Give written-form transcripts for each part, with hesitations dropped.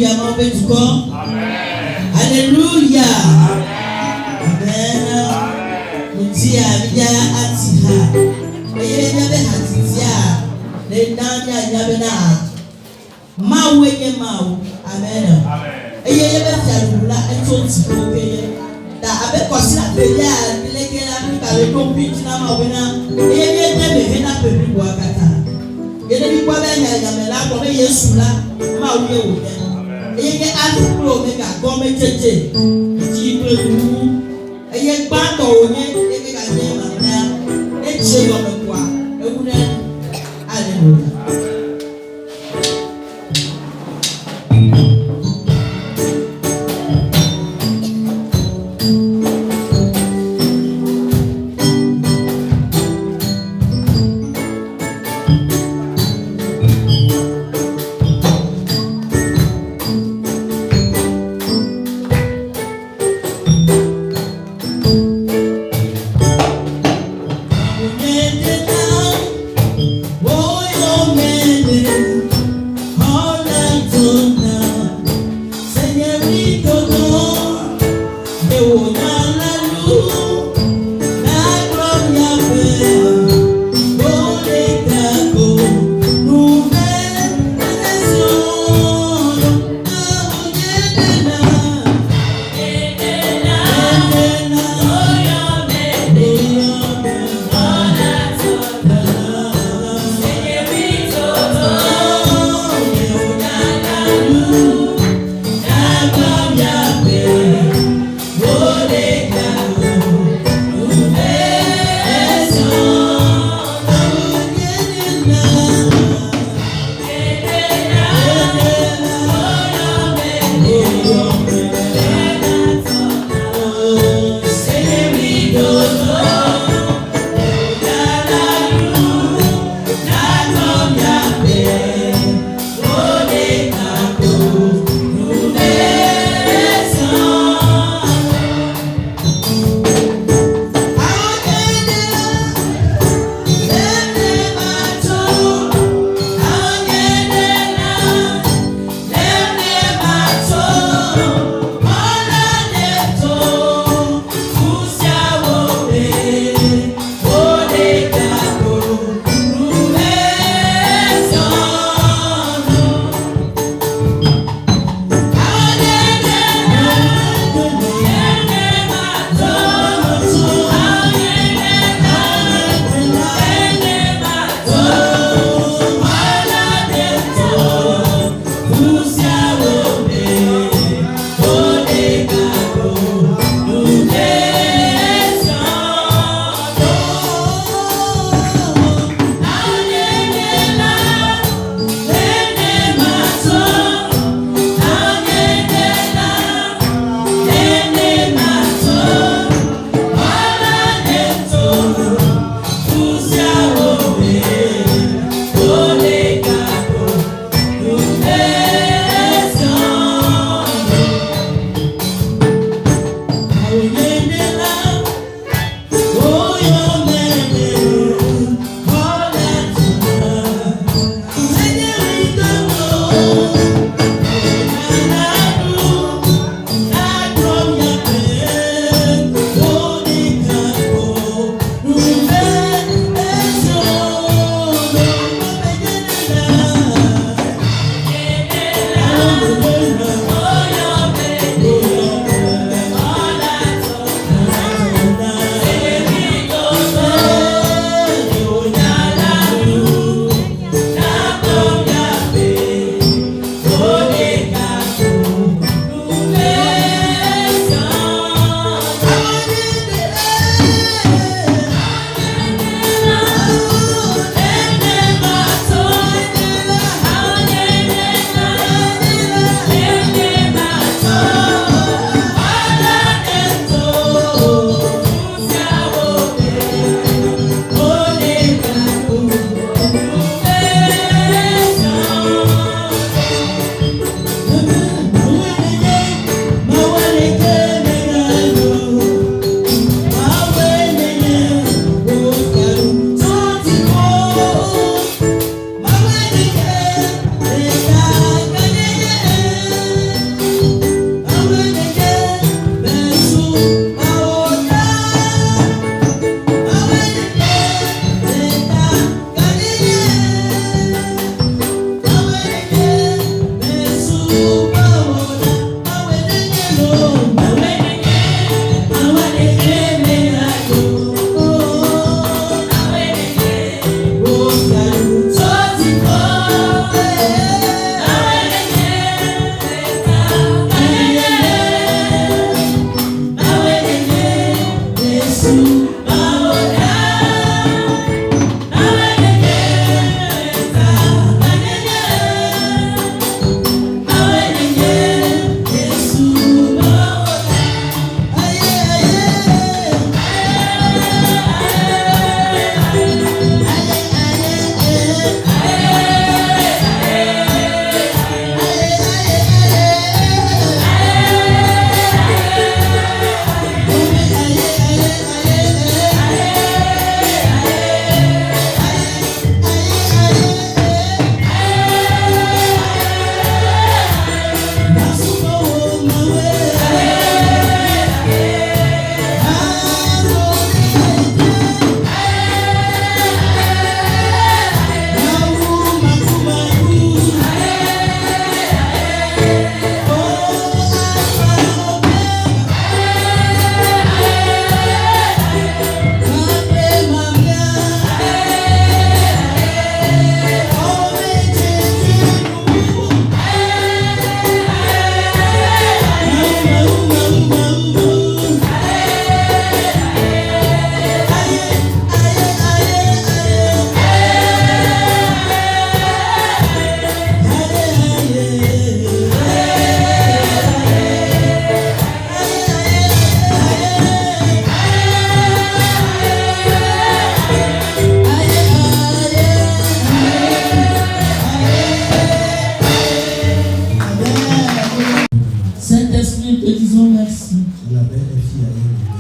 Alléluia, mon Père du corps. Alléluia. Amen. Nous disons à Mia Atiha. Et il y avait Atitia. Les Nanya Yabena. Maoué Maou. Amen. Et il y avait Fialoula et son petit avec quoi si la pédia, il est qu'elle a mis par le compit qui n'a pas venu. Et il y a des gens qui peuvent boire kata. Il y a des gens qui ont là pour les sous là, maoué ou bien. Et il y a un peu de gars comme Tchétché, qui peut nous. Et il y a pas d'eau, et il y a des gens et Tché comme quoi. Et vous êtes alléluia.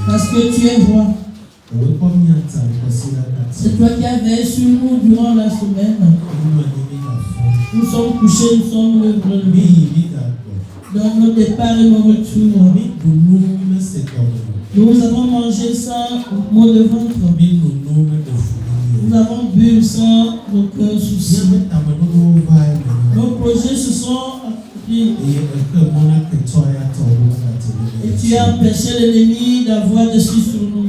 Parce que tu es roi. C'est toi qui as veillé sur nous durant la semaine. Nous sommes couchés, nous sommes levés. Dans nos départs et nos retours. Nous avons mangé sans mot de ventre. Nous avons bu sans aucun souci. Nos projets se sont accomplis. Et tu as empêché l'ennemi d'avoir dessus sur nous.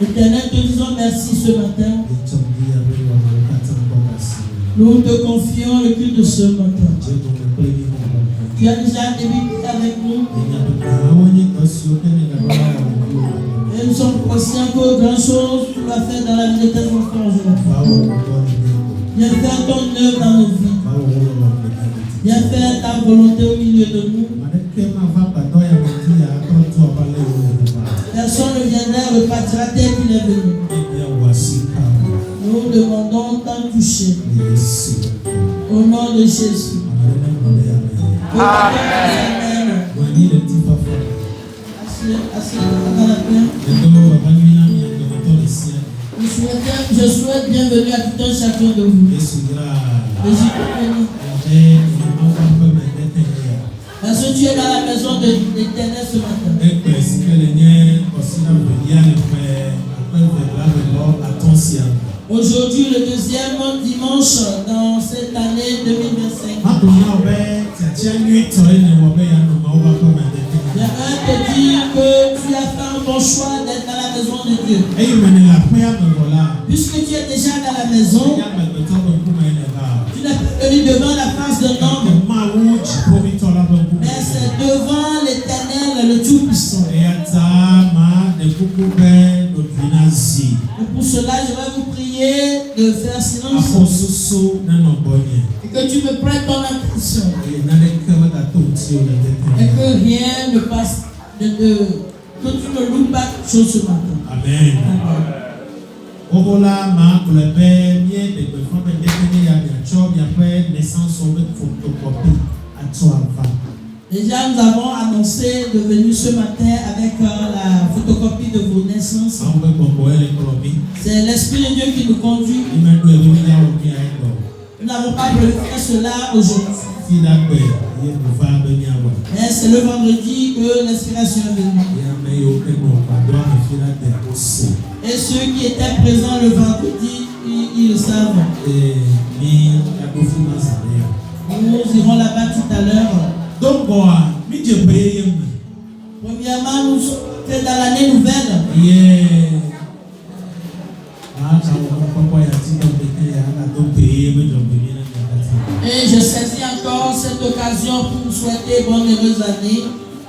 Éternel, te disons merci ce matin. Nous te confions le culte de ce matin. Tu as déjà débuté avec nous. Et nous sommes conscients que grand chose tu vas faire dans la vie de tes enfants aujourd'hui. Viens faire ton œuvre dans nos vies. Viens faire ta volonté au milieu de nous. Personne ne viendra repartira tel qu'il est venu. Nous demandons d'en toucher. Au nom de Jésus. Amen. Je souhaite bienvenue à tout un chacun de vous. Parce que tu es dans la maison de l'Éternel ce matin. Aujourd'hui, le deuxième dimanche dans cette année 2025. J'aimerais te dire que tu as fait un bon choix d'être dans la maison de Dieu. Puisque tu es déjà dans la maison, tu n'es pas venu devant la face d'un homme, mais c'est devant l'Éternel, le Tout-Puissant. Et pour cela, je vais vous prier de faire silence et que tu me prêtes ton attention et que rien ne passe, que tu ne loupes pas quelque chose ce matin. Amen. Déjà, nous avons annoncé de venir ce matin avec la photocopie de vos naissances. C'est l'Esprit de Dieu qui nous conduit. Nous n'avons pas prévu faire cela aujourd'hui. Mais c'est le vendredi que l'inspiration est venue. Et ceux qui étaient présents le vendredi, ils le savent. Nous irons là-bas tout à l'heure. Donc, premièrement, nous sommes dans l'année nouvelle. Et je saisis encore cette occasion pour vous souhaiter bonne heureuse année.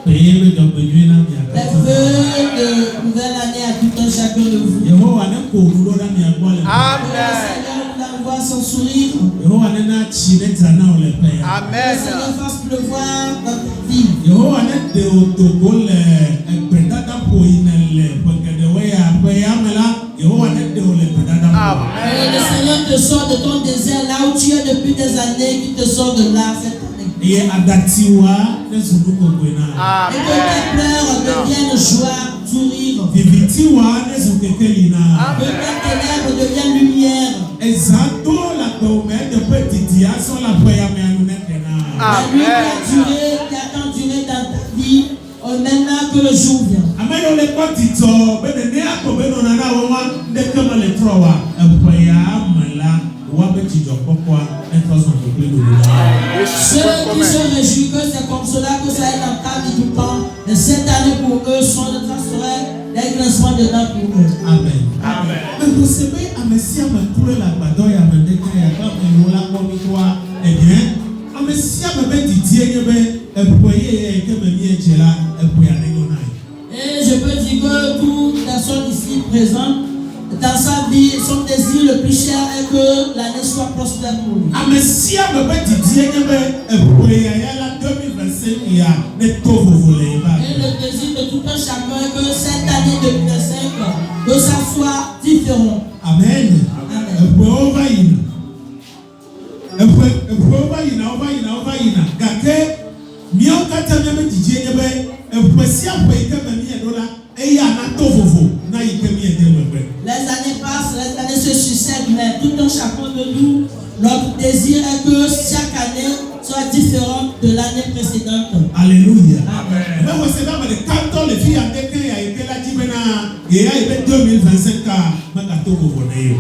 Les vœux de nouvelle année à tout un chacun de vous. Amen. Que le Seigneur nous envoie son sourire. Amen. Que le Seigneur fasse pleuvoir dans ta vie. Et le Seigneur te sort de ton désert là où tu es depuis des années, qui te sort de là cette année. Et que tes pleurs deviennent joie, sourire. Que tes ténèbres deviennent lumière. La nuit qui a tant duré dans ta vie, maintenant que le jour vient. Ceux qui se réjouissent que c'est comme cela que ça est dans ta vie tout le temps, et cette année pour eux sont de transfert des grincements dedans pour eux. Amen. Amen. Et je peux dire que toute personne ici présente, dans sa vie, son désir le plus cher est que l'année soit prospère pour lui. Et le désir de tout un chacun est que cette année 2025, que ça soit différent. Amen. Amen. Les années passent, les années se succèdent, mais tout un chacun de nous, notre désir est que chaque année soit différente de l'année précédente. Alléluia. Amen.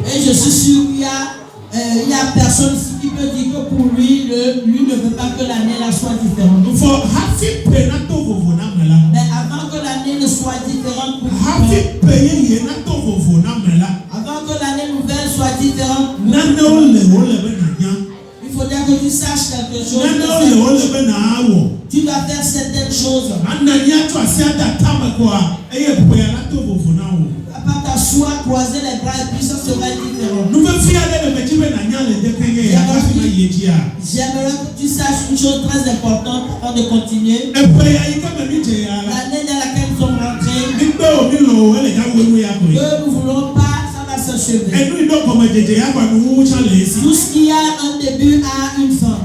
Et je suis sûr qu'il y a personne ici qui peut dire que pour lui, lui ne veut pas que l'année là soit différente. Mais avant que l'année ne soit différente pour lui, avant que l'année nouvelle soit différente, il faut dire que tu saches quelque chose. Tu dois faire certaines choses. Pas t'asseoir, croiser les bras et puis ça sera différent. J'aimerais que tu saches une chose très importante avant de continuer. L'année dans laquelle nous sommes rentrés, que nous ne voulons pas, ça va s'achever. Tout ce qui a un début a une fin.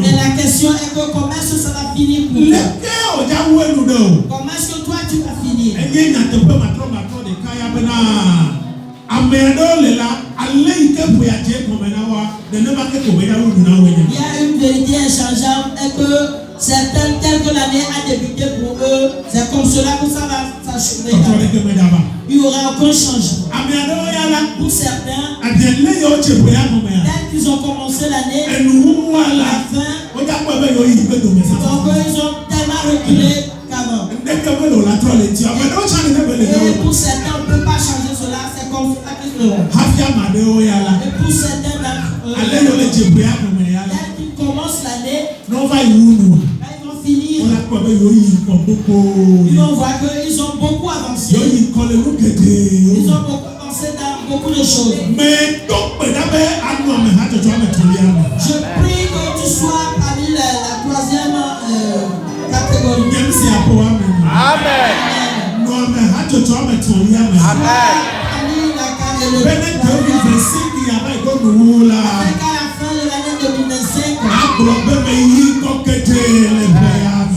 Mais la question est que comment est-ce que ça va finir pour toi? Comment est-ce que toi tu vas finir? Il y a une vérité inchangeable et que certains, tels que l'année a débuté pour eux, c'est comme cela que ça va s'achever. Il n'y aura aucun changement. Pour certains, dès qu'ils ont commencé l'année, à la fin, ils ont tellement reculé qu'avant. Et pour certains, on ne peut pas changer cela, c'est comme ça qu'ils seront. Et pour certains, dès qu'ils commencent l'année, quand ils vont finir, ils vont voir qu'ils ont beaucoup avancé. Ils ont beaucoup avancé dans beaucoup de choses. Je prie que tu sois parmi la troisième catégorie. Amen. Avec à la fin de l'année 2025,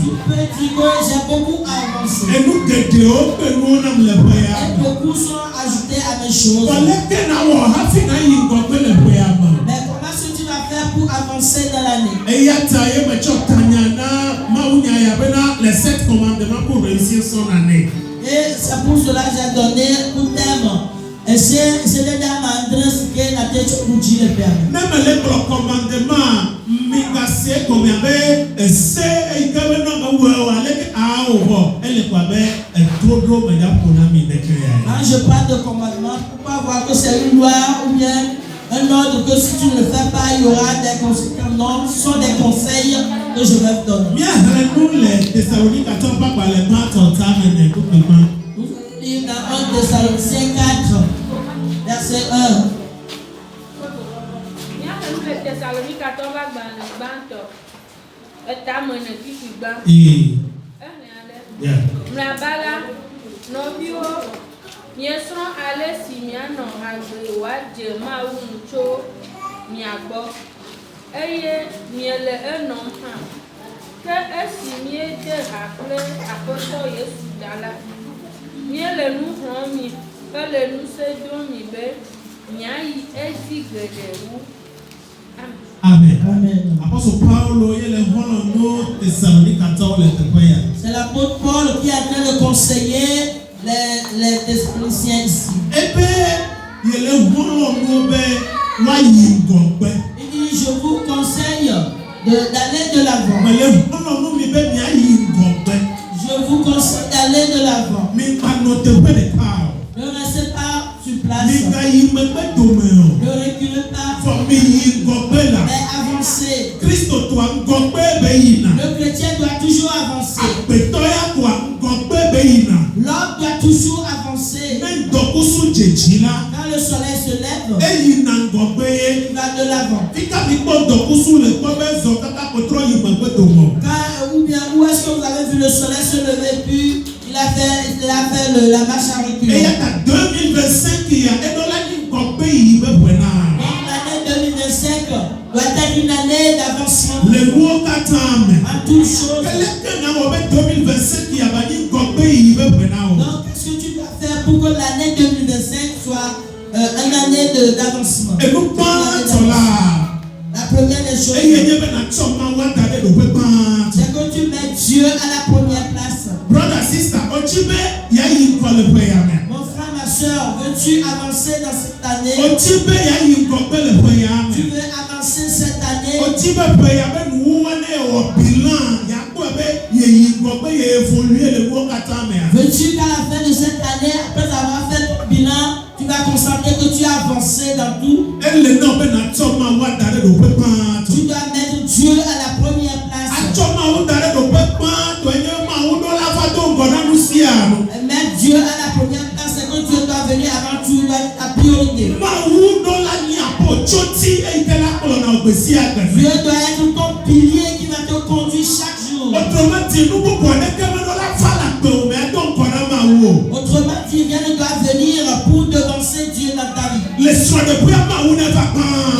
tu peux dire que j'ai beaucoup avancé. Et beaucoup sont ajoutés à mes choses. Mais comment est-ce que tu vas faire pour avancer dans l'année? Les 7 commandements pour réussir son année. Et c'est pour cela que j'ai donné un thème. Et c'est le thème Andrés qui est la tête pour dire le Père. Même les commandements, Quand je parle de commandement, pourquoi voir que c'est une loi ou bien un ordre que si tu ne le fais pas, il y aura des conséquences? Non, ce sont des conseils que je vais te donner. Bien, nous les Thessaloniques, attends pas les mains, ton temps, et tout le monde. Nous lisons dans 1 Thessaloniciens 4, verset 1. Miesrɔ̃ ale si mianɔ agbe wòadze Mawu ŋu tso mia gbɔ, eye miele enɔm hã. Ke esi miede ha kple Aƒetɔ Yesu ɖa la, miele nu xlɔ̃m mi hele ŋusẽ dom mi be miayi edzi geɖe wu. Amen. Amen. Apôtre Paulo, il est bon Thessaloniques 14, les témoins. C'est l'apôtre Paul qui est en train de conseiller les Thessaloniciens ici. Et bien, il est bon Il dit, je vous conseille d'aller de l'avant. Je vous conseille d'aller de l'avant. Ne restez pas sur place. Ne reculez pas. Mais avancez. Le chrétien doit toujours avancer. L'homme doit toujours avancer. Quand le soleil se lève, il va de l'avant. Ou bien, où est-ce que vous avez vu le soleil se lever, puis il a fait la marche à reculons. Et il y a 2025 il y a l'année 2025 doit être c'est une année d'avancement. Le nouveau katame. En toutes choses. Quel est le nom de 2027 qui a banni Gombe il veut prendre? Donc, qu'est-ce que tu dois faire pour que l'année 2025 soit une année d'avancement? Et nous pensons là. La première des choses, c'est que tu mets Dieu à la première place. Brother, sister, Mon frère, ma soeur, veux-tu avancer dans cette année? tu veux avancer cette année? Veux-tu qu'à la fin de cette année, après avoir fait ton bilan, tu vas constater que tu as avancé dans tout? Tu dois mettre Dieu à la première place. Et mettre Dieu à la première place, c'est que Dieu doit venir avant tout, doit être ta priorité. Dieu doit être ton pilier qui va te conduire chaque jour. Autrement dit, rien ne doit venir pour devancer Dieu dans ta vie.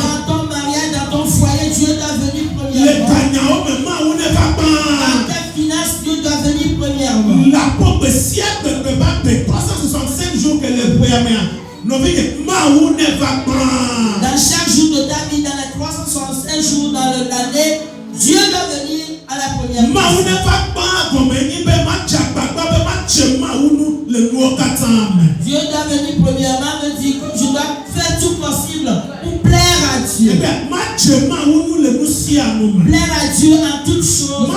Dans ton mariage, dans ton foyer, Dieu doit venir premièrement. Dans tes finances, Dieu doit venir premièrement. La prophétie de 365 jours que le dans chaque jour de ta vie, dans les 365 jours dans l'année, Dieu doit venir à la première place. Dieu doit venir premièrement me dire que je dois faire tout possible pour plaire à Dieu. Plaire à Dieu en toutes choses.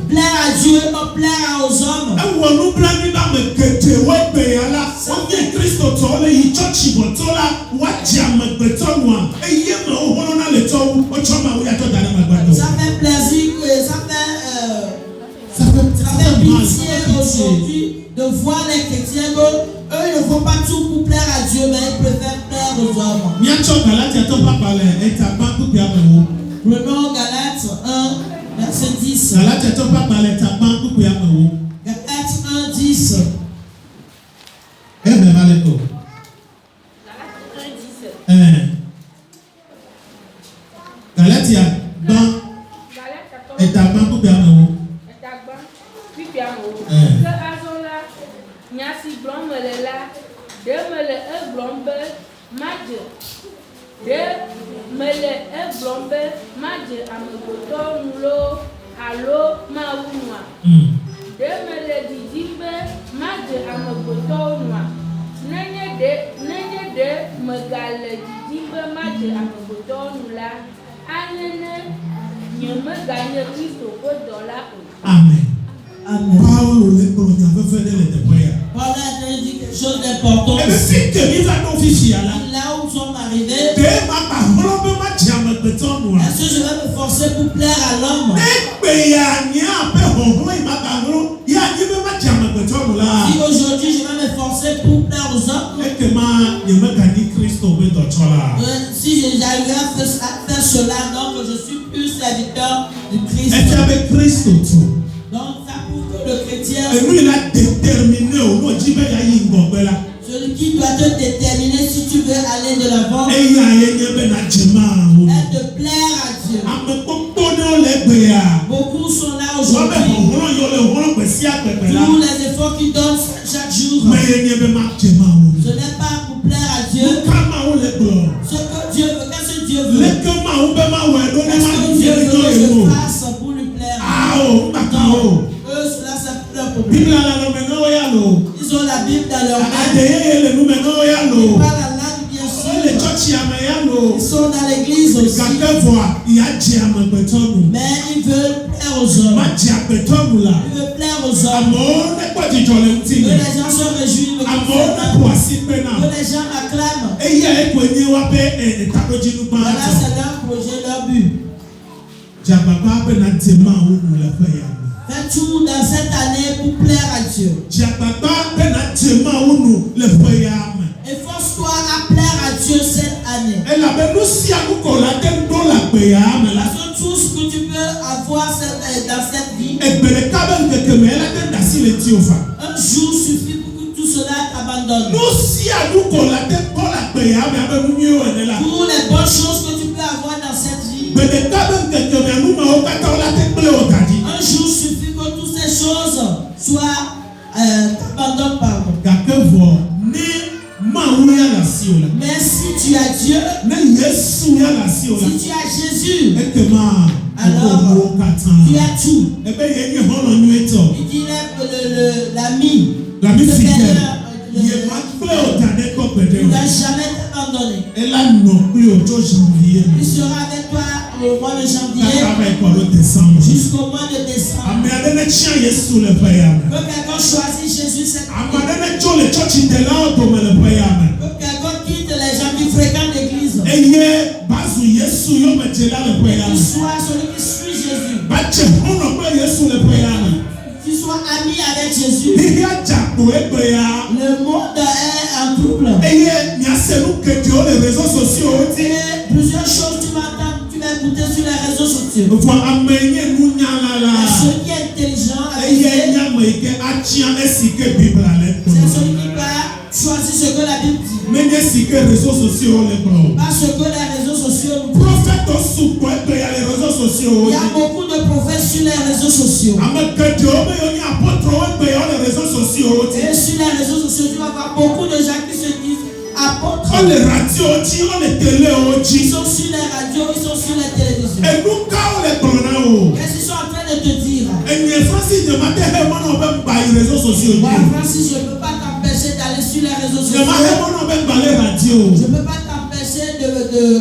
Plaire à Dieu et pas plaire aux hommes. Ça fait plaisir, ça fait pitié aujourd'hui de voir les chrétiens eux ils ne font pas tout pour plaire à Dieu, mais ils préfèrent plaire aux hommes. Prenons Galates 1, verset 10. Galates 1, 10. Galatia, Amen. Amen. Paul a dit quelque chose d'important. Là où nous sommes arrivés, est-ce que je vais me forcer pour plaire à l'homme? Si aujourd'hui je vais me forcer pour plaire aux hommes, si j'arrive à faire cela, donc je suis plus serviteur du Christ. Donc ça prouve que le chrétien, celui qui doit te déterminer si tu veux aller de l'avant, est de plaire à Dieu. Beaucoup sont là aujourd'hui. Tous les efforts qu'ils donnent chaque jour, ce n'est pas pour plaire à Dieu. Ce que Dieu veut, qu'est-ce que Dieu veut? Qu'est-ce que Dieu veut que je fasse pour lui plaire? Non, eux, cela c'est leur problème. Ils ont la Bible dans leur main. Ils parlent la langue bien sûr. Ils sont dans l'église aussi. Mais ils veulent plaire aux hommes. Ils veulent plaire aux hommes. Que les gens se réjouissent. Que les gens acclament. Voilà, c'est leur projet, leur but. Fais tout dans cette année pour plaire à Dieu. Efforce-toi à plaire à Dieu cette année. Parce que tout ce que tu peux avoir dans cette vie, un jour suffit pour que tout cela t'abandonne. Pour les bonnes Un jour suffit que toutes ces choses soient abandonnées par vous. Mais si tu as Dieu, si tu as Jésus, alors tu as tout. Il dit l'ami fidèle. Il ne va jamais t'abandonner. Il sera avec toi au mois de janvier jusqu'au mois de décembre. Que quelqu'un choisisse Jésus cette année. Que quelqu'un quitte les gens qui fréquentent l'église. Et qu'il soit celui qui suit Jésus. Qu'il soit ami avec Jésus. Le monde est en trouble. Et plusieurs choses tu vas écouter sur les réseaux sociaux. Celui qui est intelligent, c'est celui qui va choisir ce que la Bible dit. Pas ce que les réseaux sociaux nous disent. Il y a beaucoup de prophètes sur les réseaux sociaux. Et sur les réseaux sociaux, tu vas voir beaucoup de gens qui se disent apôtres. Ils sont sur les radios, ils sont sur les télévisions. Qu'est-ce qu'ils sont en train de te dire? Francis, je ne peux pas t'empêcher d'aller sur les réseaux sociaux. Je ne peux pas t'empêcher de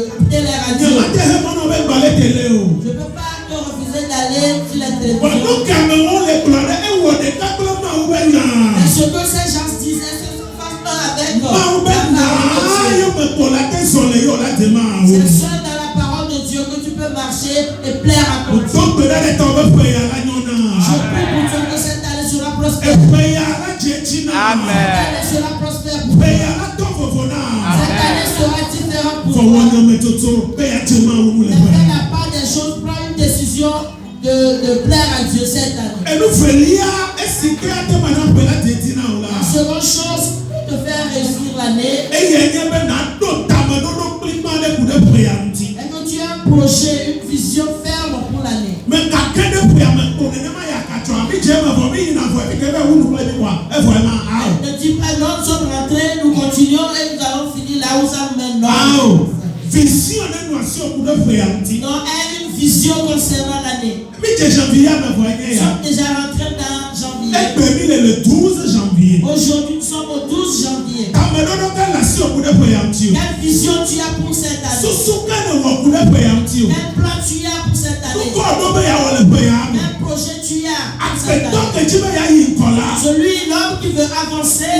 capter les radios. Je ne peux pas te refuser d'aller sur les télévisions. Mais ce que ces gens disent, est-ce que ça passe pas avec c'est seul dans la parole de Dieu que tu peux marcher et plaire à ton Dieu. Je prie pour toi que cette année sera prospère. Amen. Cette année sera prospère pour toi. Cette année sera différente pour toi. Ne fais la part des choses, prends une décision de plaire à Dieu cette année. La seconde chose pour te faire réussir l'année, est que tu as un projet, une vision ferme pour l'année. Ne dis pas non, nous sommes rentrés, nous continuons et nous allons finir là où ça nous mène. Non, une vision concernant l'année. Nous sommes déjà rentrés dans janvier. Le 12 janvier. Aujourd'hui, nous sommes au 12 janvier. Quelle vision tu as pour cette année? Quel plan tu as pour cette année? Quel projet tu as pour cette année? Celui, l'homme qui veut avancer,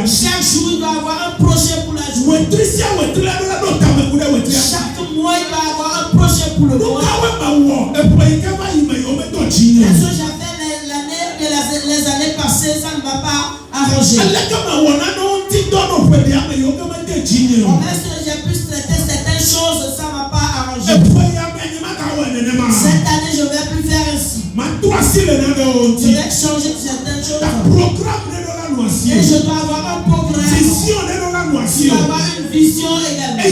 chaque jour il doit avoir un projet pour la journée. Chaque mois il doit avoir un projet pour le mois. Est-ce que j'avais les années passées, ça ne m'a pas arrangé. Est-ce que j'ai pu traiter certaines choses, ça ne m'a pas arrangé. Cette année, je ne vais plus faire ainsi. Je vais changer certaines choses. Et je dois avoir un programme. Je dois avoir une vision également.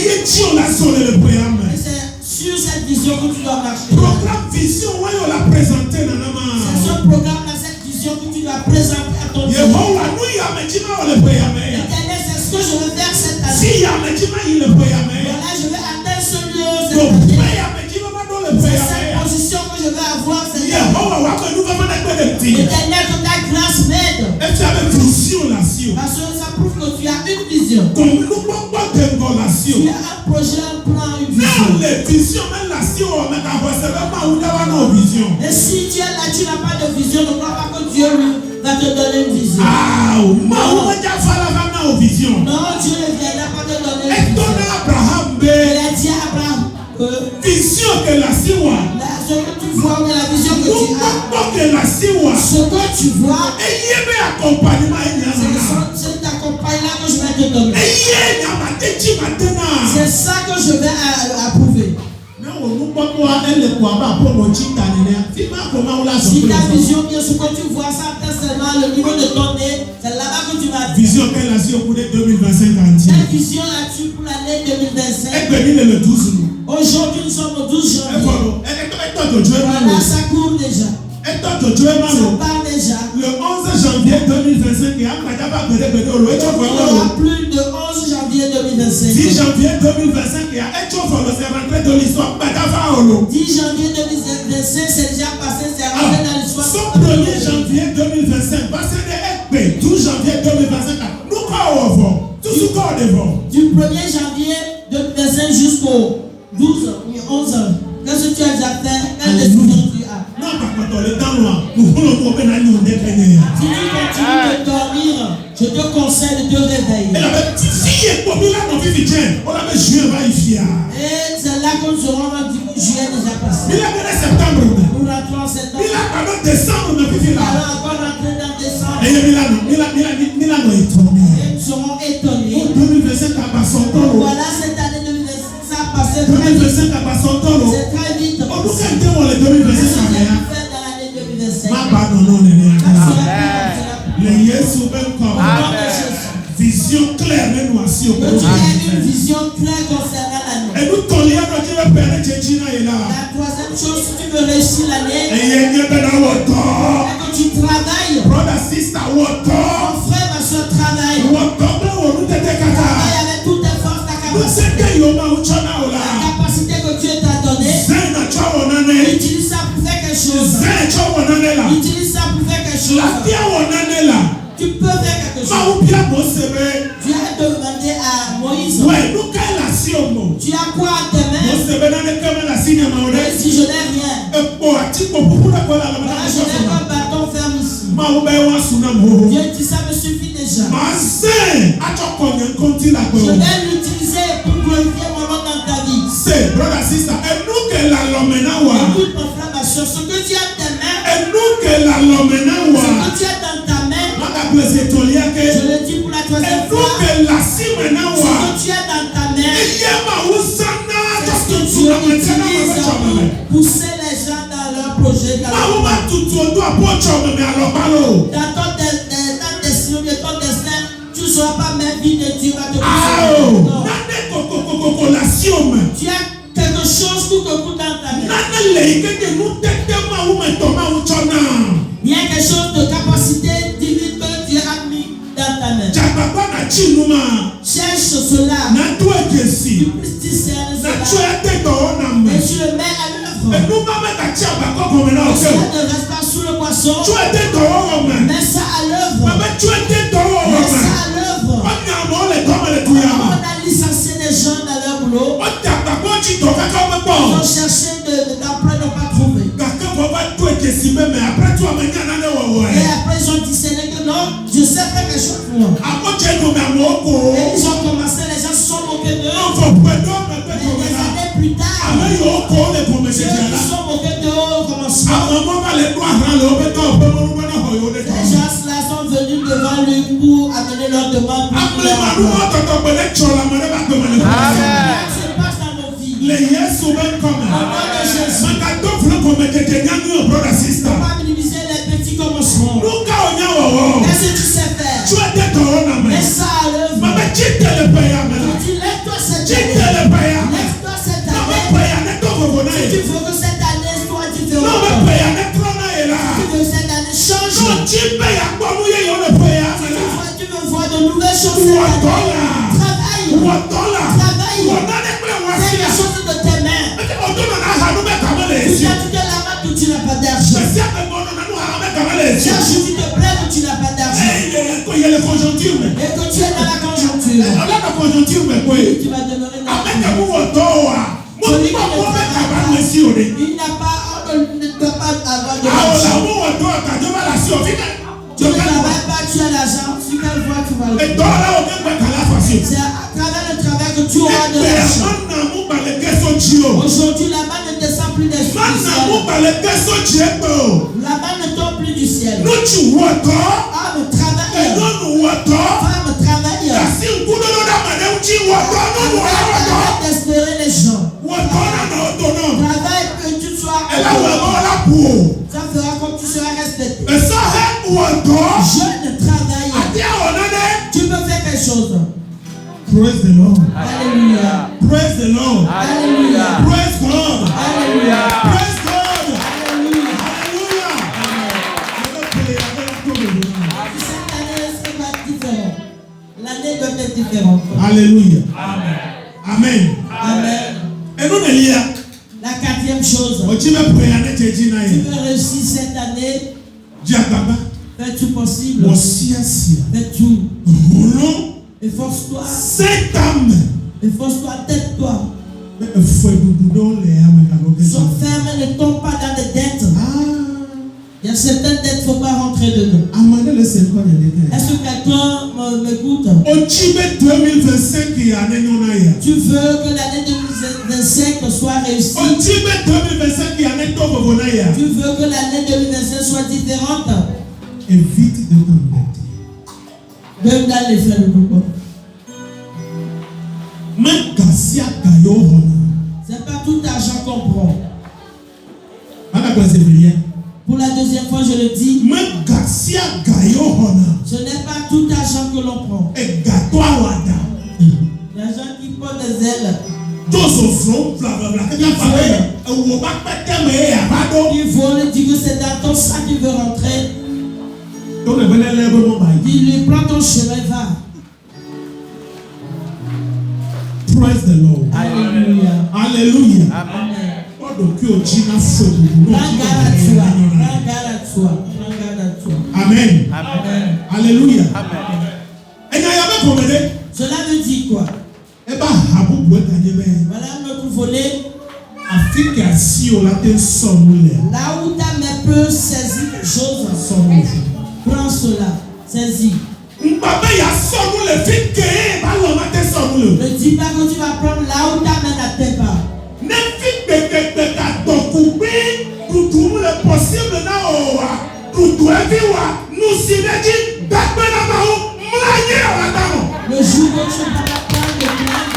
Et c'est sur cette vision que tu dois marcher. Programme vision, on la présenter. C'est ce programme-là, cette vision que tu dois présenter à ton Dieu. L'éternel, c'est ce que je veux faire cette année. Voilà, je vais atteindre ce lieu cette année. C'est cette position que je vais avoir cette année. L'éternel, que ta grâce m'aide. Parce que ça prouve que tu as une vision. Tu as un projet, un plan, une vision. Et si tu es là, tu n'as pas de vision, ne crois pas que Dieu va te donner une vision. Non, Dieu ne viendra pas te donner une vision. Il a dit à Abraham que vision que la siwa. Ce que tu vois, ou la vision que tu as, ce que tu vois, c'est cet accompagnement que je vais te donner. C'est ça que je vais approuver. Si ta vision, bien ce que tu vois, ça atteint seulement le niveau de ton nez, c'est là-bas que tu vas. Vision que la siwa pour 2025 entière. Ta vision là-dessus pour l'année 2025. Aujourd'hui, nous sommes au 12 janvier. Voilà, Voilà, ça court déjà. Ça part déjà. Le 11 janvier 2025, il y aura plus de 11 janvier 2025. 10 janvier 2025, il y a c'est rentré dans l'histoire. 10 janvier 2025, c'est déjà passé, c'est rentré dans l'histoire. Son 1er janvier 2025, parce que 12 janvier 2025, nous croyons tout ce qu'on devant. Du 1er janvier 2025 jusqu'au 12 ou 11 ans. Qu'est-ce que tu as déjà fait? Quelle décision tu as? Non, par contre, le temps noir, nous voulons trouver la nuit. Si tu continues de dormir, je te conseille de te réveiller. Et la petite fille est populaire dans le Vivien. On avait juin, va y fier. Et c'est là qu'on se rend à dire que juillet déjà passé. Il a donné septembre. Nous rentrons en septembre. Il a donné décembre, mais puis Nous là. allons encore rentrer dans décembre. Et Milano est tombé. Et nous serons étonnés. 2025 a passé son temps. Voilà, cette année 2025, ça a passé très vite. 2025 a passé son temps. C'est très vite. On nous a dit on est 2025. Fait dans l'année 2025. Ma pardon, non, les Amen. Yesu ben comme vision claire mais nous assis au Tu as une vision claire concernant l'année. et nous tolions notre père Tchétchina est là. La troisième chose, si tu veux réussir l'année, Et il y a ben à c'est que tu travailles. brother sister water. Mon frère, ma soeur, travaille. Water nous t'étais Travaille kata. avec toutes tes forces, ta Nous capacité. c'était yoma uchana La ola. capacité que Dieu t'a donnée, Zena chawonane. utilise ça pour faire quelque chose. Zena chawonane la. Utilise ça pour faire quelque chose. La tia wonane la. Tu peux faire quelque chose. Ma upia mosebe. Tu as demandé à Moïse. Ouais, nous quelle la siomo. Tu as quoi à tes mains? Mosebe nane kama la signe maone. Et si je n'ai rien, E po atiko pupula kola la voilà, mata. je n'ai qu'un bâton ferme ici. Ma ube wa sunamo. Dieu dit ça me suffit déjà. Masin, achokonye konti la Je go. vais l'utiliser pour glorifier mon nom dans ta vie. Say, brother, sister, enuke la lomena wa. Écoute mon frère, ma soeur, ce que tu as dans tes mains, Enuke la lomena ce wa. que tu as dans ta main, Maka blesse tolia je ke. le dis pour la troisième fois, Enuke la simena ce wa. que tu as dans ta main, Eye ma usana est-ce que just tu to utilises na pour pousser les gens dans leur projet, dans ma leur uma tutu odo apocho me alobalo. dans ton destin, de ton destin, tu ne seras pas même vide et Dieu va te Ao, pousser. Non. nane kokokoko la siome. Tu as quelque chose pour que vous dans ta vie. Nane leike de nu tete ma ume to ma uchona. Il y a quelque chose de capacité divine que Dieu a mis dans ta main. Jababa na chinuma. Cherche cela. Na tu ekesi. Tu puisses discerner Na tu cela. ete to ona me. Et tu le mets à l'œuvre. Et nous m'a mettre à tia bako comme là. Cela ne reste pas sous le poisson. Tu étais dehors, mais Mets ça à l'œuvre. tu étais dehors, Mets ça à l'œuvre. on a mangé les hommes et les On couillards. a licencié des gens dans leur boulot. On t'a pas quoi tu dois faire comme Ils bon. ont cherché d'emploi, n'ont pas trouvé. Quelqu'un va pas tout être si mais après toi maintenant on est ouais. Et après ils ont discerné que non, je sais faire quelque chose pour moi. Après tu es nommé à Moko. Et ils ont commencé, les gens se sont moqués d'eux. On va prendre Et des années plus tard, avec Yoko les promesses ceux qui là. sont moqués d'eux au commencement. À un moment les doigts dans le béton pour nous nous Les gens-là sont venus devant lui pour amener leur demande. après nous on t'entend parler de la monnaie pas comme le Ça se passe dans nos vies. les yes ou même comme Jésus. Makato vle comme que tu gagnes brother sister. On va minimiser les petits commencements. Nous quand on y a Qu'est-ce que tu sais faire? tu étais dehors na Mets mais ça à l'œuvre. Mama chite le paya Je mena. dis, lève-toi cette Chite année. le paya. Lève-toi cette Mama année. paya ne to go na Si tu ye. veux que cette année soit différente. Mama paya ne to na ye la. Si tu veux que cette année change. No chipe ya kwa mu ye yo le paya mena. Tu veux voir de nouvelles choses cette année. Travaille. Watola. Travaille. Wona ne kle Fais wasia. les choses de tes mains. Odo na ha no me kamale Tu esi. as tout là-bas que tu n'as pas d'argent. Esi ape mono na no ha me kamale esi. Cherche, tu te plains que tu n'as pas d'argent. Il y a les conjonctures mais. Et que tu es dans la conjoncture. On a la conjoncture mais quoi. Tu vas demeurer dans la Avec mu wotoa. Mo pa mo me kamale esi ode. Il n'a pas, on ne doit pas avoir de Ah l'argent. la mu wotoa ka jo ba la si o fika. Tu ne travailles pas, tu as l'argent. Sur quelle voie tu vas le Et faire? dans là on peut pas la facile. C'est à travers le travail que tu auras de l'argent. Aujourd'hui, là-bas ne descend plus des cieux. Là-bas ne tombe plus du ciel. Homme travaille. Femme travaille. Arrête d'espérer les gens. Travaille que tu sois. Ça fera comme tu seras respecté. Jeune travaille. Tu peux faire quelque chose. Praise the Lord. Alléluia. Praise the Lord. Alléluia. Alléluia. Amen. Amen. Et nous, Elia. La quatrième chose. Tu veux réussir cette année. Diababa. Fais tout possible. Fais tout. Efforce-toi. Cette âme. Efforce-toi, tête-toi. Sois ferme, ne tombe pas dans les dettes. Il y a certaines dettes, il ne faut pas rentrer dedans. Est-ce que quelqu'un m'écoute? Tu veux que l'année 2025 soit réussie? Tu veux que l'année 2025 soit différente? Évite de t'embêter. Même dans les faits de beaucoup. C'est pas tout argent qu'on prend. Pour la deuxième fois, je le dis. Ce n'est pas tout argent que l'on prend. L'argent qui porte des ailes. Il vole, dit que c'est dans ton sac qu'il veut rentrer. Il lui prend ton chemin, va. Praise the Lord. Alléluia. Alléluia. Amen. Prends garde à toi. Amen. Amen. Alléluia. Amen. Cela veut dire quoi? Voilà notre volet. Là où ta main peut saisir les choses, prends cela, saisis. Ne dis pas que tu vas prendre là où ta main n'atteint pas. Le jour où tu vas prendre le plainte,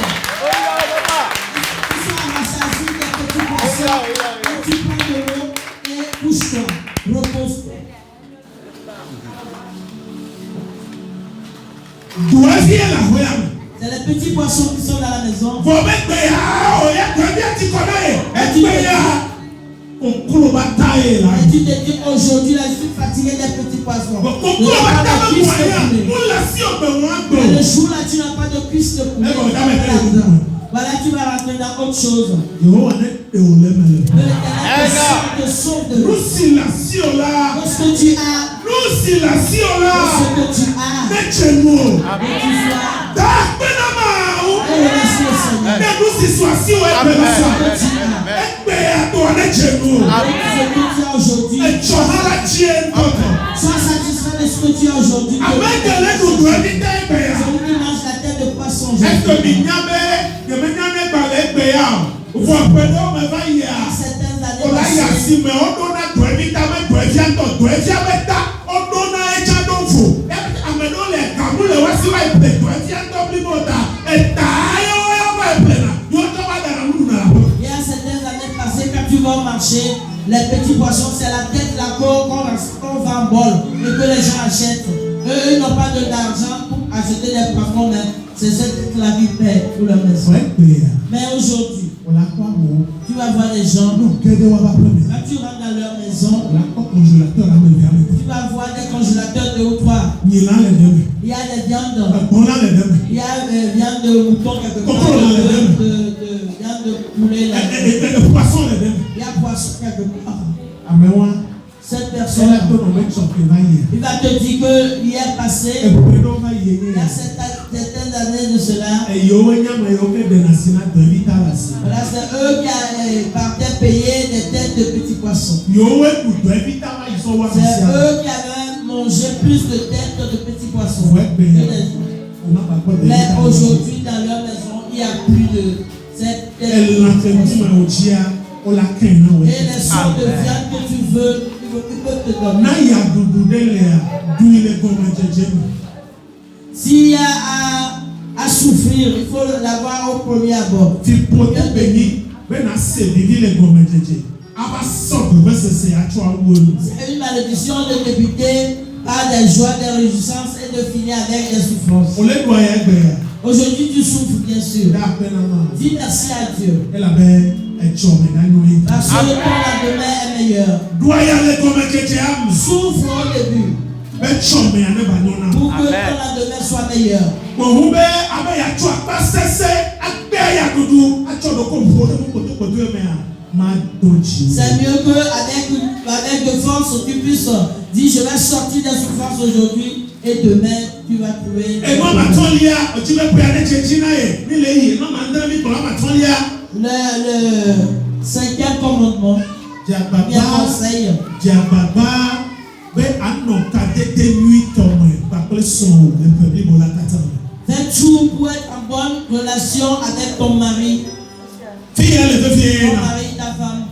tu seras rassasié de petits poissons, et tu prends de l'eau et couche-toi, repose-toi. C'est les petits poissons qui sont dans la maison. Et tu te dis aujourd'hui, là, je suis fatigué des petits poissons. Et le jour là, tu n'as pas de cuisse de poulet. Voilà, tu vas rentrer dans autre chose. Te sauve de l'eau. Ce que tu as. Sois satisfait de ce que tu as aujourd'hui. Celui qui mange la tête de poisson. Certaines années passées, quand tu vas marcher, les petits poissons, c'est la tête, la côte qu'on va en bol et que les gens achètent. Eux, ils n'ont pas d'argent pour acheter des poissons, mais c'est cette tête-là qui paie pour leur maison. Mais aujourd'hui, tu vas voir les gens, quand tu rentres dans leur maison, tu vas voir des congélateurs 2 ou 3. Il y a des viandes, il y a des viandes de mouton quelque part, de viande de poulet, il y a poisson quelque part. Cette personne, il va te dire que hier passé, il y a certaines années de cela, voilà, c'est eux qui partaient payer des têtes de petits poissons. C'est eux qui avaient mangé plus de têtes de petits poissons. Mais aujourd'hui, dans leur maison, il n'y a plus de cette tête de petits poissons. Et les sortes de viande que tu veux, ils peuvent te donner. S'il y a à souffrir, il faut l'avoir au premier abord. C'est une malédiction de débuter par des joies, des réjouissances et de finir avec des souffrances. Aujourd'hui, tu souffres, bien sûr. Dis merci à Dieu. Parce que ton lendemain est meilleur. Souffre au début. Pour que ton lendemain soit meilleur. C'est mieux qu'avec de force, tu puisses dire je vais sortir des souffrances aujourd'hui et demain tu vas trouver. Le 5e commandement. Conseil. Fais tout pour être en bonne relation avec ton mari. Ton mari, ta femme.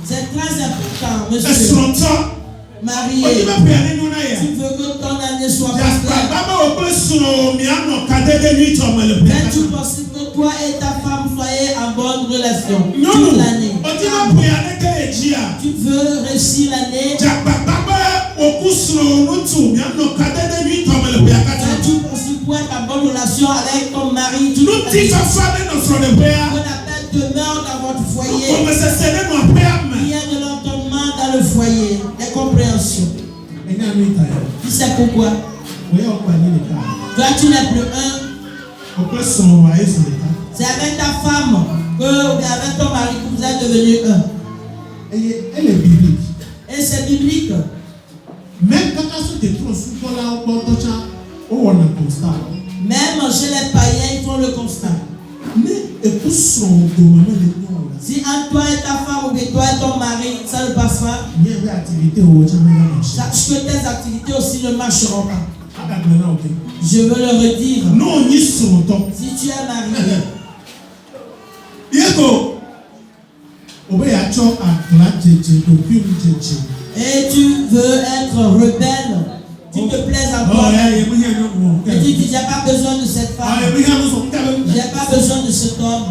C'est très important, monsieur. Marié, tu veux que ton année soit prospère. Fais tout possible que toi et ta femme soyez en bonne relation toute l'année. Tu veux réussir l'année. Fais tout possible pour être en bonne relation avec ton mari toute l'année. On appelle demeure dans votre foyer. Il y a de l'entendement dans le foyer, des compréhensions. Tu sais pourquoi? Toi, tu n'es plus un. C'est avec ta femme ou avec ton mari que vous êtes devenu un. Elle est biblique. Et c'est biblique. Même quand on se détruit, même chez les païens, ils font le constat. Si entre toi et ta femme ou bien toi et ton mari, ça ne passe pas, sache que tes activités aussi ne marcheront pas. Je veux le redire. Si tu es marié, et tu veux être rebelle, tu te plaises en toi. Et tu dis, j'ai pas besoin de cette femme. J'ai pas besoin de cet homme.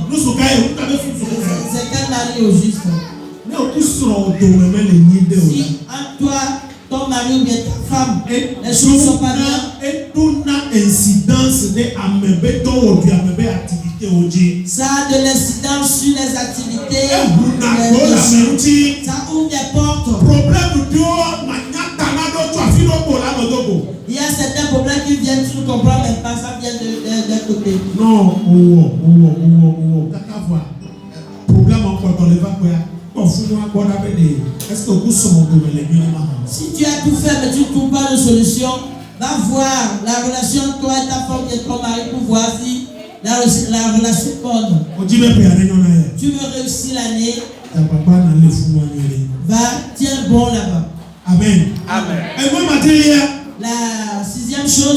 C'est quel mari au juste? Si en toi, ton mari ou bien ta femme, les choses ne sont pas bien. Ça a de l'incidence sur les activités. Ça ouvre des portes. Il y a certains problèmes qui viennent, tu ne comprends même pas, ça vient d'un côté. Non, si tu as tout fait mais tu ne trouves pas de solution, va voir la relation de toi et ta femme et ton mari pour voir si la relation est bonne. Tu veux réussir l'année, va, tiens bon là-bas. Amen. Amen. La 6e chose.